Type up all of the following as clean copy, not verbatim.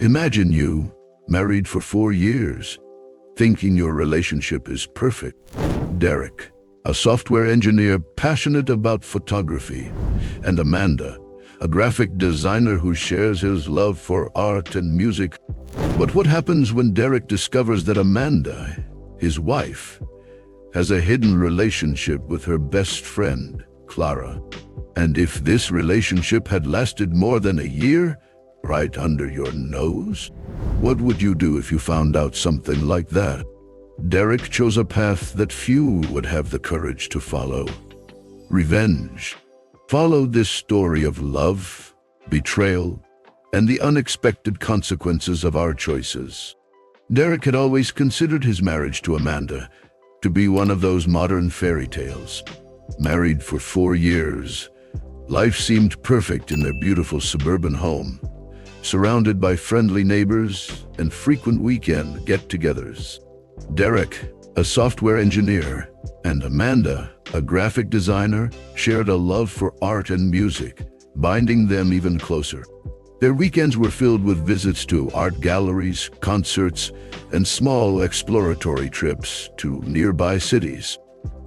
Imagine you, married for 4 years, thinking your relationship is perfect. Derek, a software engineer passionate about photography, and Amanda, a graphic designer who shares his love for art and music. But what happens when Derek discovers that Amanda, his wife, has a hidden relationship with her best friend, Clara? And if this relationship had lasted more than a year, right under your nose? What would you do if you found out something like that? Derek chose a path that few would have the courage to follow. Revenge. Follow this story of love, betrayal, and the unexpected consequences of our choices. Derek had always considered his marriage to Amanda to be one of those modern fairy tales. Married for 4 years, life seemed perfect in their beautiful suburban home, surrounded by friendly neighbors and frequent weekend get-togethers. Derek, a software engineer, and Amanda, a graphic designer, shared a love for art and music, binding them even closer. Their weekends were filled with visits to art galleries, concerts, and small exploratory trips to nearby cities.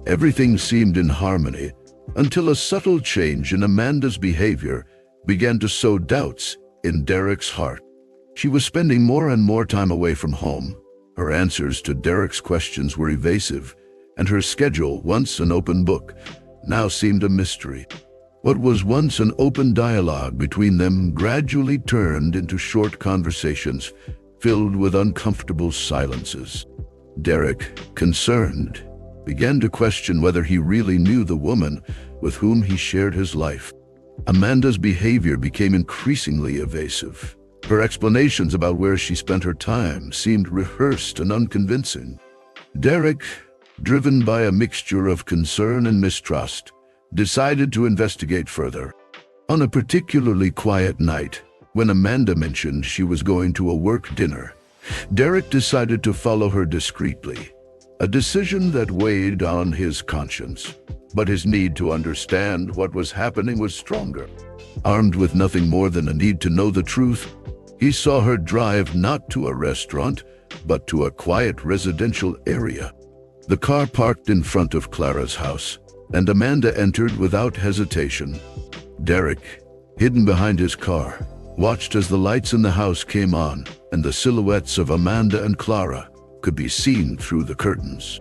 Everything seemed in harmony until a subtle change in Amanda's behavior began to sow doubts in Derek's heart. She was spending more and more time away from home. Her answers to Derek's questions were evasive, and her schedule, once an open book, now seemed a mystery. What was once an open dialogue between them gradually turned into short conversations filled with uncomfortable silences. Derek, concerned, began to question whether he really knew the woman with whom he shared his life. Amanda's behavior became increasingly evasive. Her explanations about where she spent her time seemed rehearsed and unconvincing. Derek, driven by a mixture of concern and mistrust, decided to investigate further. On a particularly quiet night, when Amanda mentioned she was going to a work dinner, Derek decided to follow her discreetly, a decision that weighed on his conscience. But his need to understand what was happening was stronger. Armed with nothing more than a need to know the truth, he saw her drive not to a restaurant, but to a quiet residential area. The car parked in front of Clara's house, and Amanda entered without hesitation. Derek, hidden behind his car, watched as the lights in the house came on, and the silhouettes of Amanda and Clara could be seen through the curtains.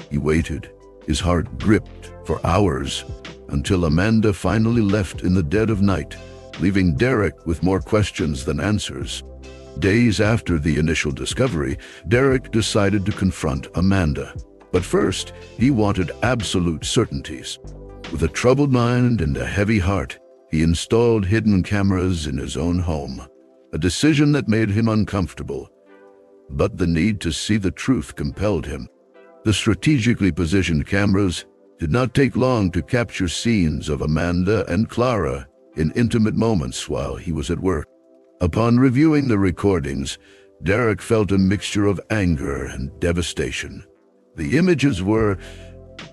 He waited, his heart gripped, for hours, until Amanda finally left in the dead of night, leaving Derek with more questions than answers. Days after the initial discovery, Derek decided to confront Amanda. But first, he wanted absolute certainties. With a troubled mind and a heavy heart, he installed hidden cameras in his own home, a decision that made him uncomfortable. But the need to see the truth compelled him. The strategically positioned cameras did not take long to capture scenes of Amanda and Clara in intimate moments while he was at work. Upon reviewing the recordings, Derek felt a mixture of anger and devastation. The images were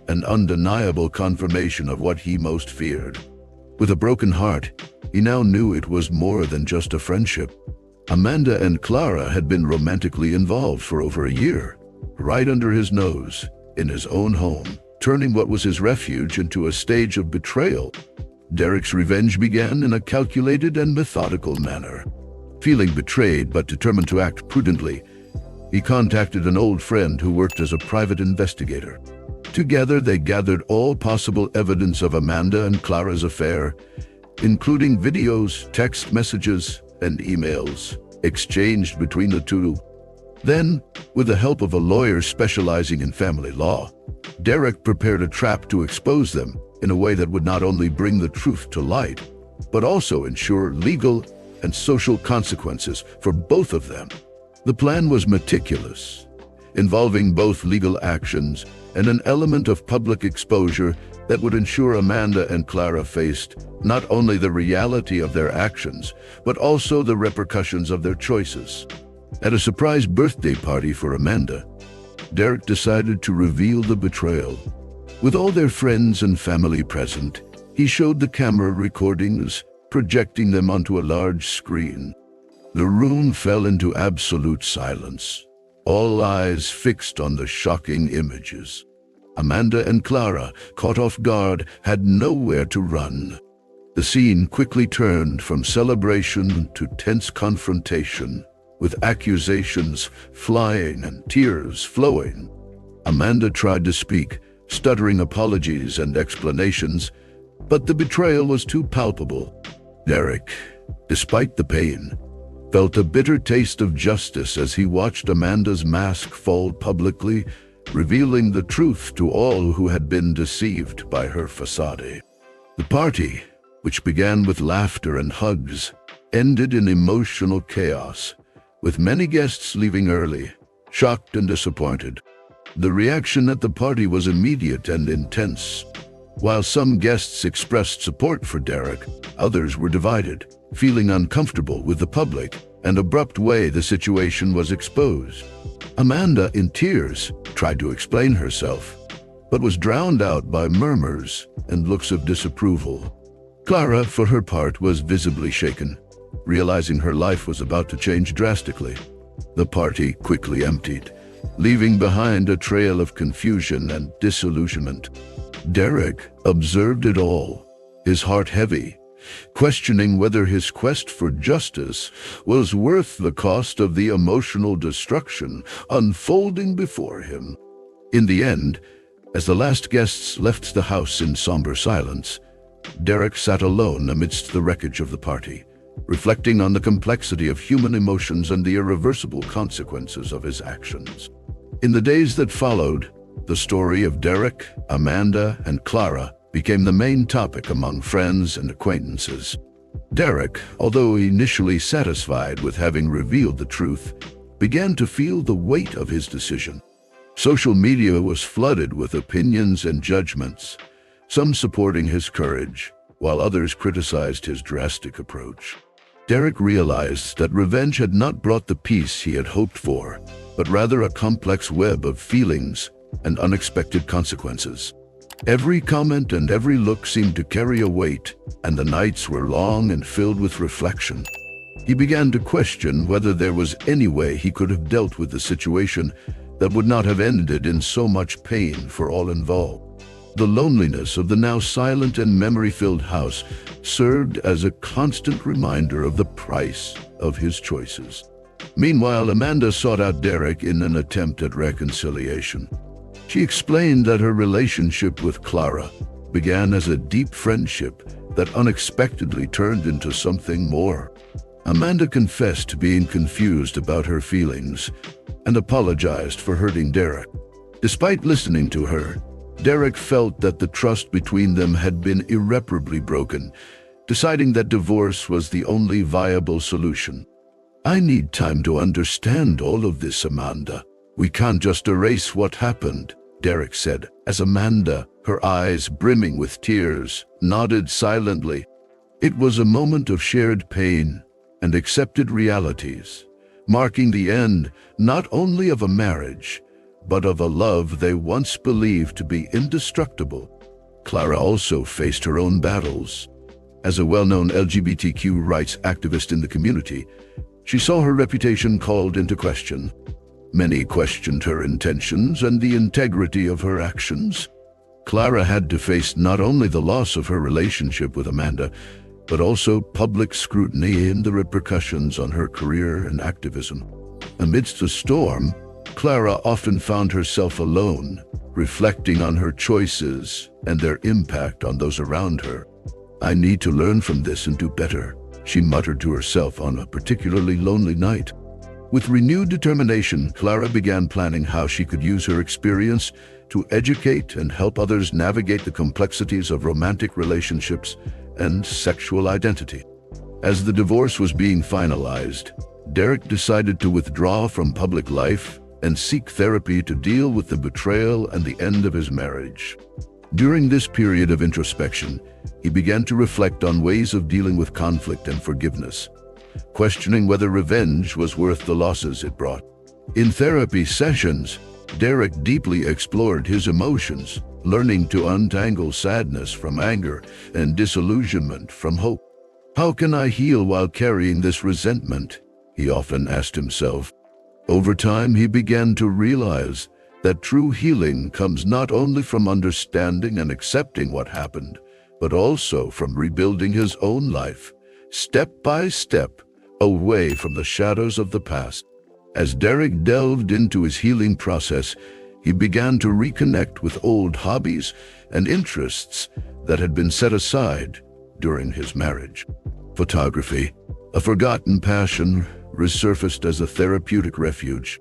an undeniable confirmation of what he most feared. With a broken heart, he now knew it was more than just a friendship. Amanda and Clara had been romantically involved for over a year, right under his nose, in his own home, turning what was his refuge into a stage of betrayal. Derek's revenge began in a calculated and methodical manner. Feeling betrayed but determined to act prudently, he contacted an old friend who worked as a private investigator. Together, they gathered all possible evidence of Amanda and Clara's affair, including videos, text messages, and emails exchanged between the two. Then, with the help of a lawyer specializing in family law, Derek prepared a trap to expose them in a way that would not only bring the truth to light, but also ensure legal and social consequences for both of them. The plan was meticulous, involving both legal actions and an element of public exposure that would ensure Amanda and Clara faced not only the reality of their actions, but also the repercussions of their choices. At a surprise birthday party for Amanda, Derek decided to reveal the betrayal. With all their friends and family present, he showed the camera recordings, projecting them onto a large screen. The room fell into absolute silence, all eyes fixed on the shocking images. Amanda and Clara, caught off guard, had nowhere to run. The scene quickly turned from celebration to tense confrontation, with accusations flying and tears flowing. Amanda tried to speak, stuttering apologies and explanations, but the betrayal was too palpable. Derek, despite the pain, felt a bitter taste of justice as he watched Amanda's mask fall publicly, revealing the truth to all who had been deceived by her facade. The party, which began with laughter and hugs, ended in emotional chaos, with many guests leaving early, shocked and disappointed. The reaction at the party was immediate and intense. While some guests expressed support for Derek, others were divided, feeling uncomfortable with the public and abrupt way the situation was exposed. Amanda, in tears, tried to explain herself, but was drowned out by murmurs and looks of disapproval. Clara, for her part, was visibly shaken, realizing her life was about to change drastically. The party quickly emptied, leaving behind a trail of confusion and disillusionment. Derek observed it all, his heart heavy, questioning whether his quest for justice was worth the cost of the emotional destruction unfolding before him. In the end, as the last guests left the house in somber silence, Derek sat alone amidst the wreckage of the party, reflecting on the complexity of human emotions and the irreversible consequences of his actions. In the days that followed, the story of Derek, Amanda, and Clara became the main topic among friends and acquaintances. Derek, although initially satisfied with having revealed the truth, began to feel the weight of his decision. Social media was flooded with opinions and judgments, some supporting his courage, while others criticized his drastic approach. Derek realized that revenge had not brought the peace he had hoped for, but rather a complex web of feelings and unexpected consequences. Every comment and every look seemed to carry a weight, and the nights were long and filled with reflection. He began to question whether there was any way he could have dealt with the situation that would not have ended in so much pain for all involved. The loneliness of the now silent and memory-filled house served as a constant reminder of the price of his choices. Meanwhile, Amanda sought out Derek in an attempt at reconciliation. She explained that her relationship with Clara began as a deep friendship that unexpectedly turned into something more. Amanda confessed to being confused about her feelings and apologized for hurting Derek. Despite listening to her, Derek felt that the trust between them had been irreparably broken, deciding that divorce was the only viable solution. "I need time to understand all of this, Amanda. We can't just erase what happened," Derek said, as Amanda, her eyes brimming with tears, nodded silently. It was a moment of shared pain and accepted realities, marking the end not only of a marriage, but of a love they once believed to be indestructible. Clara also faced her own battles. As a well-known LGBTQ rights activist in the community, she saw her reputation called into question. Many questioned her intentions and the integrity of her actions. Clara had to face not only the loss of her relationship with Amanda, but also public scrutiny and the repercussions on her career and activism. Amidst the storm, Clara often found herself alone, reflecting on her choices and their impact on those around her. "I need to learn from this and do better," she muttered to herself on a particularly lonely night. With renewed determination, Clara began planning how she could use her experience to educate and help others navigate the complexities of romantic relationships and sexual identity. As the divorce was being finalized, Derek decided to withdraw from public life and seek therapy to deal with the betrayal and the end of his marriage. During this period of introspection, he began to reflect on ways of dealing with conflict and forgiveness, questioning whether revenge was worth the losses it brought. In therapy sessions, Derek deeply explored his emotions, learning to untangle sadness from anger and disillusionment from hope. "How can I heal while carrying this resentment?" he often asked himself. Over time, he began to realize that true healing comes not only from understanding and accepting what happened, but also from rebuilding his own life, step by step, away from the shadows of the past. As Derek delved into his healing process, he began to reconnect with old hobbies and interests that had been set aside during his marriage. Photography, a forgotten passion, resurfaced as a therapeutic refuge.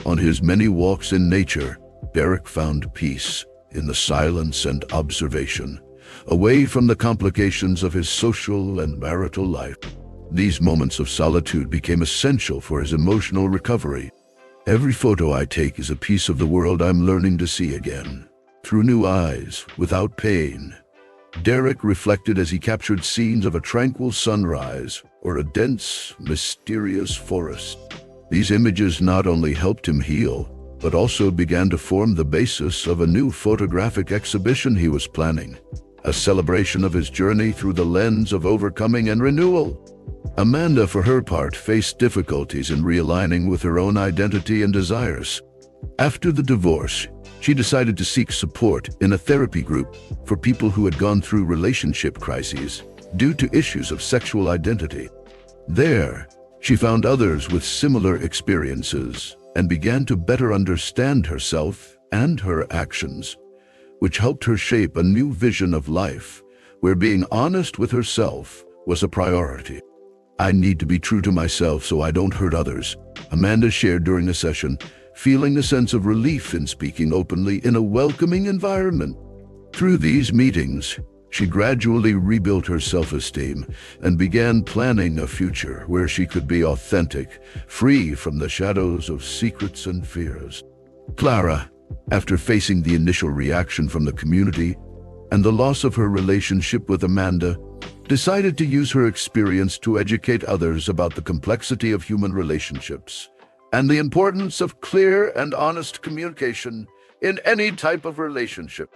On his many walks in nature, Derek found peace in the silence and observation, away from the complications of his social and marital life. These moments of solitude became essential for his emotional recovery. Every photo I take is a piece of the world I'm learning to see again, through new eyes, without pain. Derek reflected as he captured scenes of a tranquil sunrise or a dense, mysterious forest. These images not only helped him heal, but also began to form the basis of a new photographic exhibition he was planning, a celebration of his journey through the lens of overcoming and renewal. Amanda, for her part, faced difficulties in realigning with her own identity and desires. After the divorce, she decided to seek support in a therapy group for people who had gone through relationship crises due to issues of sexual identity. There, she found others with similar experiences and began to better understand herself and her actions, which helped her shape a new vision of life where being honest with herself was a priority. "I need to be true to myself so I don't hurt others," Amanda shared during a session, feeling a sense of relief in speaking openly in a welcoming environment. Through these meetings, she gradually rebuilt her self-esteem and began planning a future where she could be authentic, free from the shadows of secrets and fears. Clara, after facing the initial reaction from the community and the loss of her relationship with Amanda, decided to use her experience to educate others about the complexity of human relationships and the importance of clear and honest communication in any type of relationship.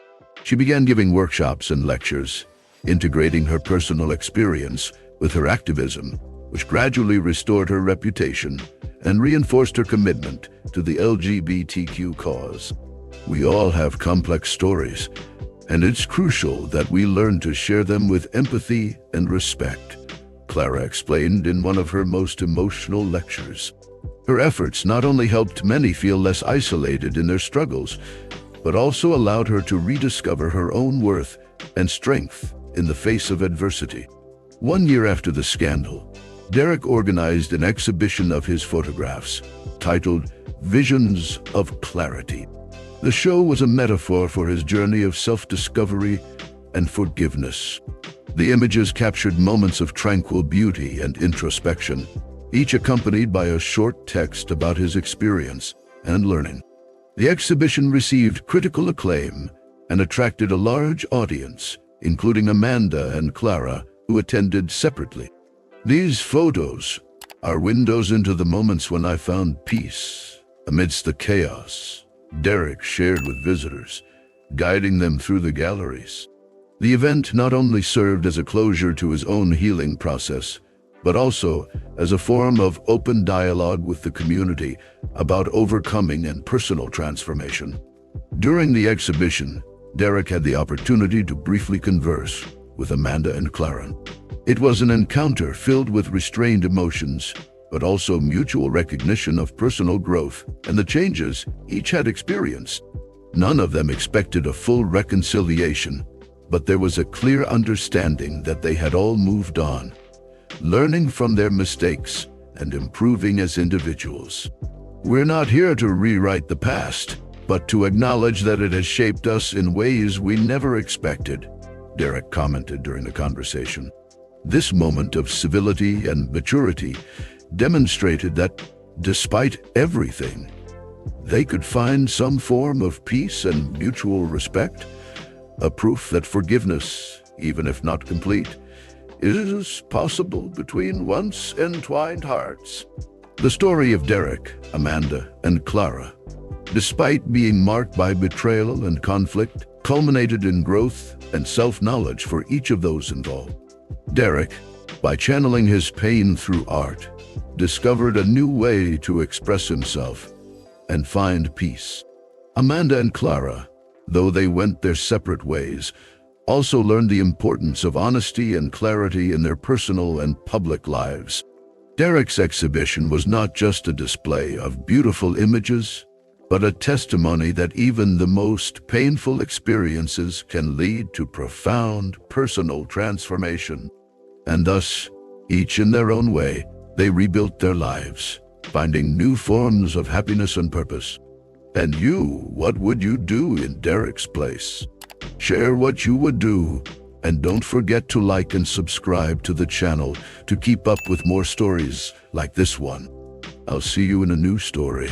She began giving workshops and lectures, integrating her personal experience with her activism, which gradually restored her reputation and reinforced her commitment to the LGBTQ cause. We all have complex stories, and it's crucial that we learn to share them with empathy and respect, Clara explained in one of her most emotional lectures. Her efforts not only helped many feel less isolated in their struggles, but also allowed her to rediscover her own worth and strength in the face of adversity. 1 year after the scandal, Derek organized an exhibition of his photographs, titled Visions of Clarity. The show was a metaphor for his journey of self-discovery and forgiveness. The images captured moments of tranquil beauty and introspection, each accompanied by a short text about his experience and learning. The exhibition received critical acclaim and attracted a large audience, including Amanda and Clara, who attended separately. "These photos are windows into the moments when I found peace amidst the chaos," Derek shared with visitors, guiding them through the galleries. The event not only served as a closure to his own healing process, but also as a form of open dialogue with the community about overcoming and personal transformation. During the exhibition, Derek had the opportunity to briefly converse with Amanda and Clara. It was an encounter filled with restrained emotions, but also mutual recognition of personal growth and the changes each had experienced. None of them expected a full reconciliation, but there was a clear understanding that they had all moved on, learning from their mistakes and improving as individuals. "We're not here to rewrite the past, but to acknowledge that it has shaped us in ways we never expected," Derek commented during the conversation. This moment of civility and maturity demonstrated that, despite everything, they could find some form of peace and mutual respect, a proof that forgiveness, even if not complete, is possible between once entwined hearts. The story of Derek, Amanda, and Clara, despite being marked by betrayal and conflict, culminated in growth and self-knowledge for each of those involved. Derek, by channeling his pain through art, discovered a new way to express himself and find peace. Amanda and Clara, though they went their separate ways, also learned the importance of honesty and clarity in their personal and public lives. Derek's exhibition was not just a display of beautiful images, but a testimony that even the most painful experiences can lead to profound personal transformation. And thus, each in their own way, they rebuilt their lives, finding new forms of happiness and purpose. And you, what would you do in Derek's place? Share what you would do, and don't forget to like and subscribe to the channel to keep up with more stories like this one. I'll see you in a new story.